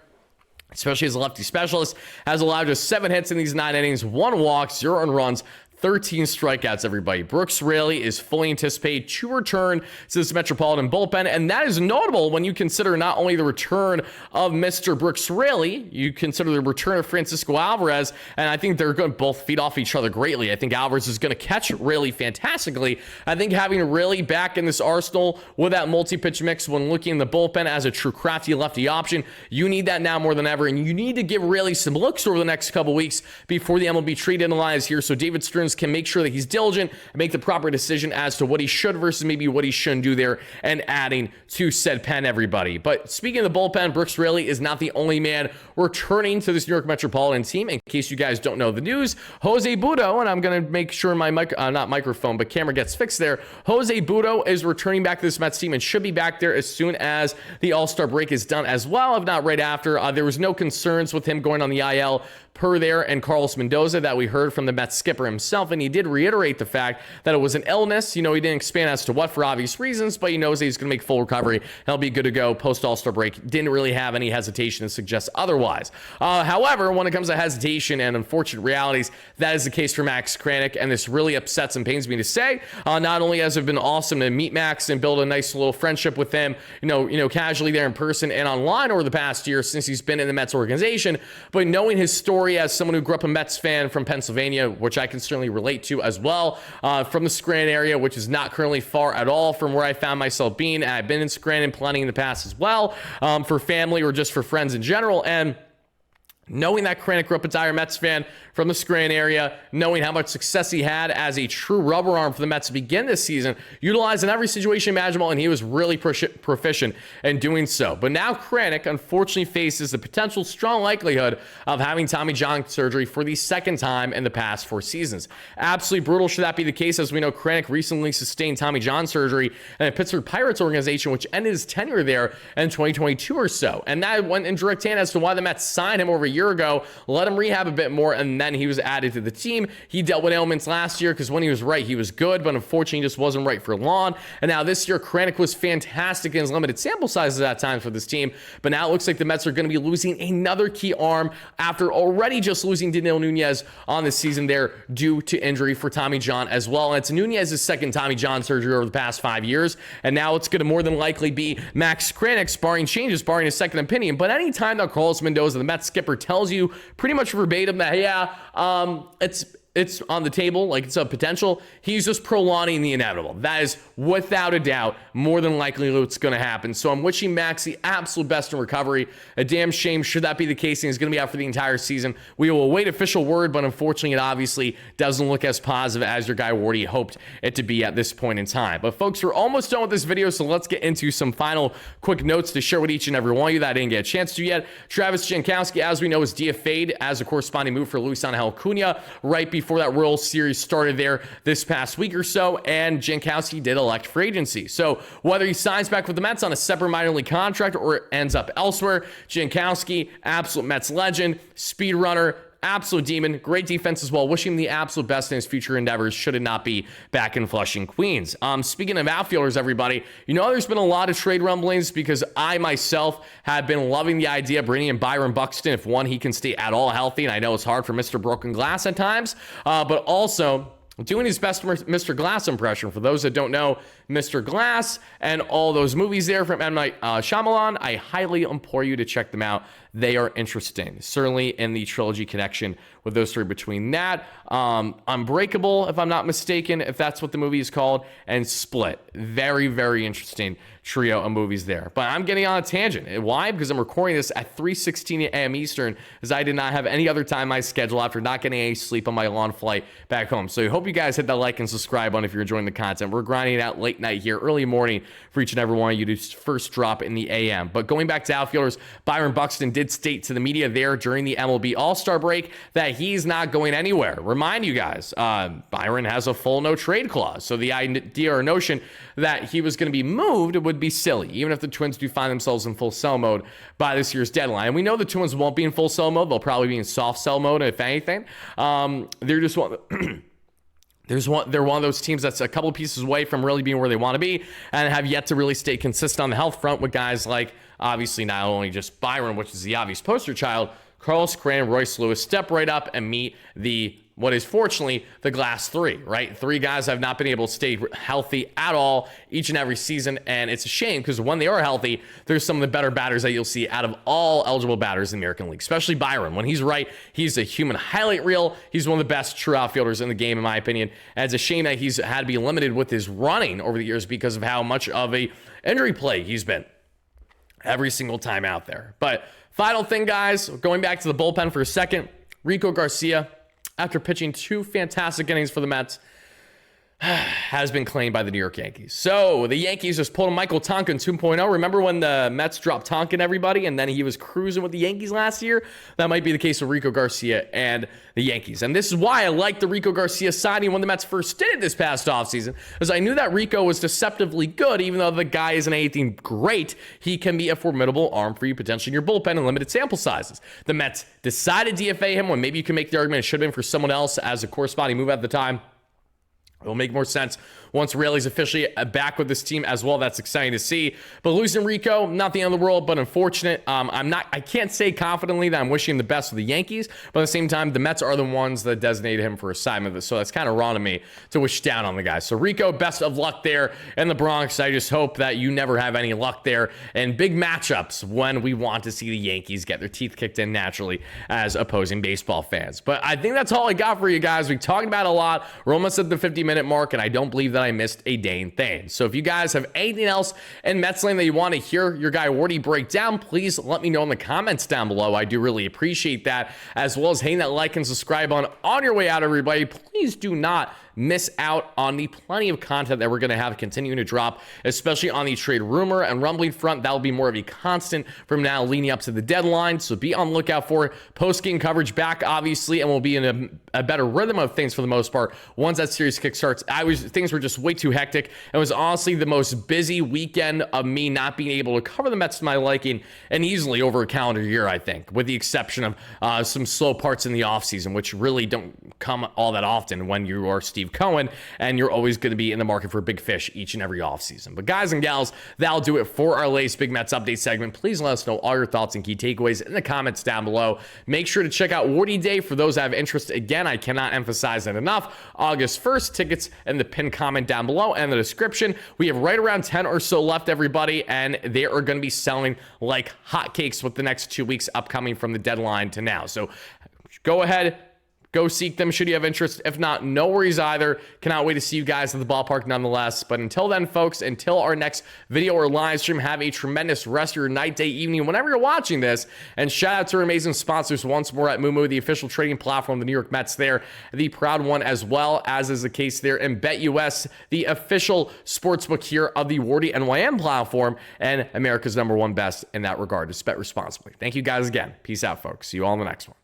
especially as a lefty specialist, has allowed just 7 hits in these 9 innings, 1 walk, 0 earned runs, 13 strikeouts, everybody. Brooks Raley is fully anticipated to return to this Metropolitan bullpen, and that is notable when you consider not only the return of Mr. Brooks Raley, you consider the return of Francisco Alvarez, and I think they're going to both feed off each other greatly. I think Alvarez is going to catch Raley fantastically. I think having Raley back in this arsenal with that multi-pitch mix when looking in the bullpen as a true crafty lefty option, you need that now more than ever, and you need to give Raley some looks over the next couple weeks before the MLB trade deadline is here, so David Stearns can make sure that he's diligent and make the proper decision as to what he should versus maybe what he shouldn't do there and adding to said pen, everybody. But speaking of the bullpen, Brooks Raley is not the only man returning to this New York Metropolitan team. In case you guys don't know the news, Jose Butto, and I'm going to make sure my not microphone, but camera gets fixed there. Jose Butto is returning back to this Mets team and should be back there as soon as the All-Star break is done as well, if not right after. There was no concerns with him going on the IL per there and Carlos Mendoza that we heard from the Mets skipper himself, and he did reiterate the fact that it was an illness. You know, he didn't expand as to what for obvious reasons, but he knows that he's going to make full recovery and he'll be good to go post All-Star break. Didn't really have any hesitation to suggest otherwise. However, when it comes to hesitation and unfortunate realities, that is the case for Max Kranick, and this really upsets and pains me to say. Not only has it been awesome to meet Max and build a nice little friendship with him, you know, casually there in person and online over the past year since he's been in the Mets organization, but knowing his story as someone who grew up a Mets fan from Pennsylvania, which I can certainly relate to as well, from the Scranton area, which is not currently far at all from where I found myself being. And I've been in Scranton plenty in the past as well, for family or just for friends in general. And knowing that Kranick grew up a dire Mets fan from the Scranton area, knowing how much success he had as a true rubber arm for the Mets to begin this season, utilized in every situation imaginable, and he was really proficient in doing so. But now Kranick unfortunately faces the potential strong likelihood of having Tommy John surgery for the second time in the past 4 seasons. Absolutely brutal should that be the case, as we know Kranick recently sustained Tommy John surgery in the Pittsburgh Pirates organization, which ended his tenure there in 2022 or so. And that went in direct hand as to why the Mets signed him over a year ago, let him rehab a bit more, and then he was added to the team. He dealt with ailments last year because when he was right, he was good, but unfortunately just wasn't right for long. And now this year, Kranick was fantastic in his limited sample sizes at times for this team, but now it looks like the Mets are going to be losing another key arm after already just losing Danilo Nunez on the season there due to injury for Tommy John as well. And it's Nunez's second Tommy John surgery over the past 5 years, and now it's going to more than likely be Max Kranick, barring changes, barring a second opinion. But anytime that Carlos Mendoza, the Mets skipper, tells you pretty much verbatim that, yeah, it's on the table, like it's a potential, he's just prolonging the inevitable. That is without a doubt more than likely what's going to happen. So I'm wishing Max the absolute best in recovery. A damn shame should that be the case, and he's going to be out for the entire season. We will await official word, but unfortunately it obviously doesn't look as positive as your guy Wardy hoped it to be at this point in time. But folks, we're almost done with this video, so let's get into some final quick notes to share with each and every one of you that I didn't get a chance to yet. Travis Jankowski, as we know, is DFA'd as a corresponding move for Luis Angel Acuna right before that World Series started there this past week or so, and Jankowski did elect free agency. So whether he signs back with the Mets on a separate minor league contract or ends up elsewhere, Jankowski, absolute Mets legend, speed runner, absolute demon, great defense as well. Wishing him the absolute best in his future endeavors should it not be back in Flushing, Queens. Speaking of outfielders, everybody, you know there's been a lot of trade rumblings because I myself have been loving the idea of bringing in Byron Buxton if, one, he can stay at all healthy, and I know it's hard for Mr. Broken Glass at times, but also doing his best Mr. Glass impression. For those that don't know, Mr. Glass and all those movies there from M. Night Shyamalan, I highly implore you to check them out. They are interesting, certainly in the trilogy connection with those three between that, Unbreakable, if I'm not mistaken, if that's what the movie is called, and Split. Very, very interesting trio of movies there. But I'm getting on a tangent. Why? Because I'm recording this at 3:16 a.m. Eastern, as I did not have any other time in my schedule after not getting any sleep on my long flight back home. So I hope you guys hit that like and subscribe button if you're enjoying the content. We're grinding it out late night here, early morning for each and every one of you to first drop in the AM. But going back to outfielders, Byron Buxton did state to the media there during the MLB All-Star break that he's not going anywhere. Remind you guys, Byron has a full no-trade clause. So the idea or notion that he was going to be moved would be silly, even if the Twins do find themselves in full sell mode by this year's deadline. And we know the Twins won't be in full sell mode. They'll probably be in soft sell mode, if anything. They're just one... They're one of those teams that's a couple pieces away from really being where they want to be and have yet to really stay consistent on the health front with guys like, obviously, not only just Byron, which is the obvious poster child, Carlos Correa, Royce Lewis step right up and meet what is fortunately the glass three, right? Three guys have not been able to stay healthy at all each and every season, and it's a shame because when they are healthy, there's some of the better batters that you'll see out of all eligible batters in the American League, especially Byron. When he's right, he's a human highlight reel. He's one of the best true outfielders in the game, in my opinion, and it's a shame that he's had to be limited with his running over the years because of how much of a injury plague he's been every single time out there. But final thing, guys, going back to the bullpen for a second, Rico Garcia, after pitching 2 fantastic innings for the Mets, has been claimed by the New York Yankees. So the Yankees just pulled a Michael Tonkin 2.0. Remember when the Mets dropped Tonkin, everybody, and then he was cruising with the Yankees last year? That might be the case with Rico Garcia and the Yankees. And this is why I like the Rico Garcia signing when the Mets first did it this past offseason, because I knew that Rico was deceptively good. Even though the guy isn't anything great, he can be a formidable arm for you potentially in your bullpen in limited sample sizes. The Mets decided to DFA him when maybe you can make the argument it should have been for someone else as a corresponding move at the time. It'll make more sense once Raley's officially back with this team as well. That's exciting to see. But losing Rico, not the end of the world, but unfortunate. I can't say confidently that I'm wishing him the best for the Yankees, but at the same time, the Mets are the ones that designated him for assignment. So that's kind of wrong of me to wish down on the guy. So Rico, best of luck there in the Bronx. I just hope that you never have any luck there in big matchups when we want to see the Yankees get their teeth kicked in naturally as opposing baseball fans. But I think that's all I got for you guys. We talked about a lot. We're almost at the 50-minute mark, and I don't believe that I missed a dang thing. So if you guys have anything else in Mets land that you want to hear your guy Wardy break down, please let me know in the comments down below. I do really appreciate that, as well as hitting that like and subscribe on your way out, everybody. Please do not miss out on the plenty of content that we're going to have continuing to drop, especially on the trade rumor and rumbling front. That will be more of a constant from now leading up to the deadline. So be on the lookout for post-game coverage back, obviously, and we'll be in a better rhythm of things for the most part once that series kicks starts. Things were just way too hectic. It was honestly the most busy weekend of me not being able to cover the Mets to my liking, and easily over a calendar year, I think, with the exception of some slow parts in the offseason, which really don't come all that often when you are Steve Cohen and you're always going to be in the market for big fish each and every offseason. But guys and gals, that'll do it for our latest Big Mets update segment. Please let us know all your thoughts and key takeaways in the comments down below. Make sure to check out Wardy Day for those that have interest. Again, I cannot emphasize that enough. August 1st, tickets in the pinned comment down below and the description. We have right around 10 or so left, everybody, and they are going to be selling like hotcakes with the next 2 weeks upcoming from the deadline to now. So go ahead, go seek them should you have interest. If not, no worries either. Cannot wait to see you guys at the ballpark nonetheless. But until then, folks, until our next video or live stream, have a tremendous rest of your night, day, evening, whenever you're watching this. And shout out to our amazing sponsors once more at Moomoo, the official trading platform of the New York Mets there, the proud one as well, as is the case there in BetUS, the official sportsbook here of the WardyNYM platform, and America's #1 best in that regard. Just bet responsibly. Thank you guys again. Peace out, folks. See you all in the next one.